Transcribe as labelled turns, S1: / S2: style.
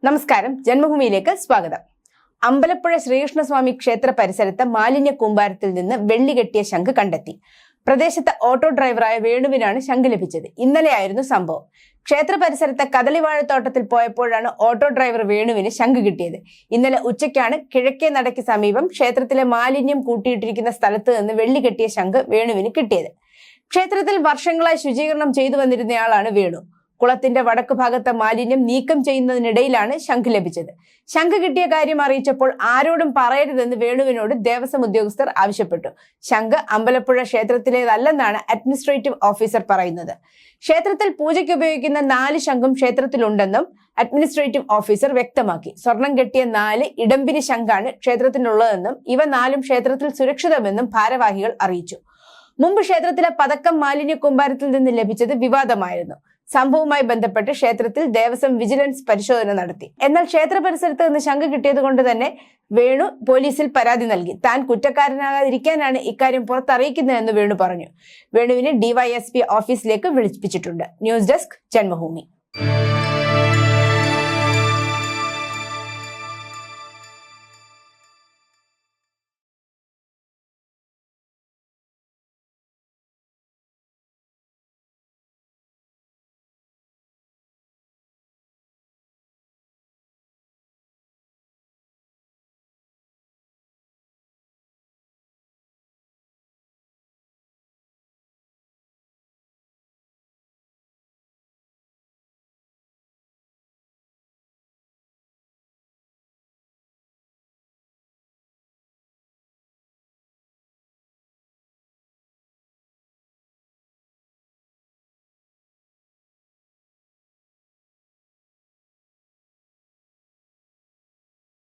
S1: നമസ്കാരം, ജന്മഭൂമിയിലേക്ക് സ്വാഗതം. അമ്പലപ്പുഴ ശ്രീകൃഷ്ണസ്വാമി ക്ഷേത്ര പരിസരത്ത് മാലിന്യ കൂമ്പാരത്തിൽ നിന്ന് വെള്ളി കെട്ടിയ ശംഖ് കണ്ടെത്തി. പ്രദേശത്തെ ഓട്ടോ ഡ്രൈവറായ വേണുവിനാണ് ശംഖ് ലഭിച്ചത്. ഇന്നലെയായിരുന്നു സംഭവം. ക്ഷേത്ര പരിസരത്തെ കദളിവാഴത്തോട്ടത്തിൽ പോയപ്പോഴാണ് ഓട്ടോ ഡ്രൈവർ വേണുവിന് ശംഖ് കിട്ടിയത്. ഇന്നലെ ഉച്ചയ്ക്കാണ് കിഴക്കേ നടയ്ക്ക് സമീപം ക്ഷേത്രത്തിലെ മാലിന്യം കൂട്ടിയിട്ടിരിക്കുന്ന സ്ഥലത്ത് നിന്ന് വെള്ളി കെട്ടിയ ശംഖ് വേണുവിന് കിട്ടിയത്. ക്ഷേത്രത്തിൽ വർഷങ്ങളായി ശുചീകരണം ചെയ്തു വന്നിരുന്നയാളാണ് വേണു. കുളത്തിന്റെ വടക്കു ഭാഗത്തെ മാലിന്യം നീക്കം ചെയ്യുന്നതിനിടയിലാണ് ശംഖ് ലഭിച്ചത്. ശംഖ് കിട്ടിയ കാര്യം അറിയിച്ചപ്പോൾ ആരോടും പറയരുതെന്ന് വേണുവിനോട് ദേവസ്വം ഉദ്യോഗസ്ഥർ ആവശ്യപ്പെട്ടു. ശംഖ് അമ്പലപ്പുഴ ക്ഷേത്രത്തിലേതല്ലെന്നാണ് അഡ്മിനിസ്ട്രേറ്റീവ് ഓഫീസർ പറയുന്നത്. ക്ഷേത്രത്തിൽ പൂജയ്ക്ക് ഉപയോഗിക്കുന്ന 4 ശംഖും ക്ഷേത്രത്തിലുണ്ടെന്നും അഡ്മിനിസ്ട്രേറ്റീവ് ഓഫീസർ വ്യക്തമാക്കി. സ്വർണം കെട്ടിയ 4 ഇടമ്പിരി ശംഖാണ് ക്ഷേത്രത്തിനുള്ളതെന്നും ഇവ 4ഉം ക്ഷേത്രത്തിൽ സുരക്ഷിതമെന്നും ഭാരവാഹികൾ അറിയിച്ചു. മുമ്പ് ക്ഷേത്രത്തിലെ പതക്കം മാലിന്യ കൂമ്പാരത്തിൽ നിന്ന് ലഭിച്ചത് വിവാദമായിരുന്നു. സംഭവവുമായി ബന്ധപ്പെട്ട് ക്ഷേത്രത്തിൽ ദേവസ്വം വിജിലൻസ് പരിശോധന നടത്തി. എന്നാൽ ക്ഷേത്ര പരിസരത്ത് നിന്ന് ശംഖ് കിട്ടിയത് കൊണ്ട് തന്നെ വേണു പോലീസിൽ പരാതി നൽകി. താൻ കുറ്റക്കാരനാകാതിരിക്കാനാണ് ഇക്കാര്യം പുറത്തറിയിക്കുന്നതെന്ന് വേണു പറഞ്ഞു. വേണുവിനെ DYSP ഓഫീസിലേക്ക് വിളിപ്പിച്ചിട്ടുണ്ട്. News desk, Janmabhumi.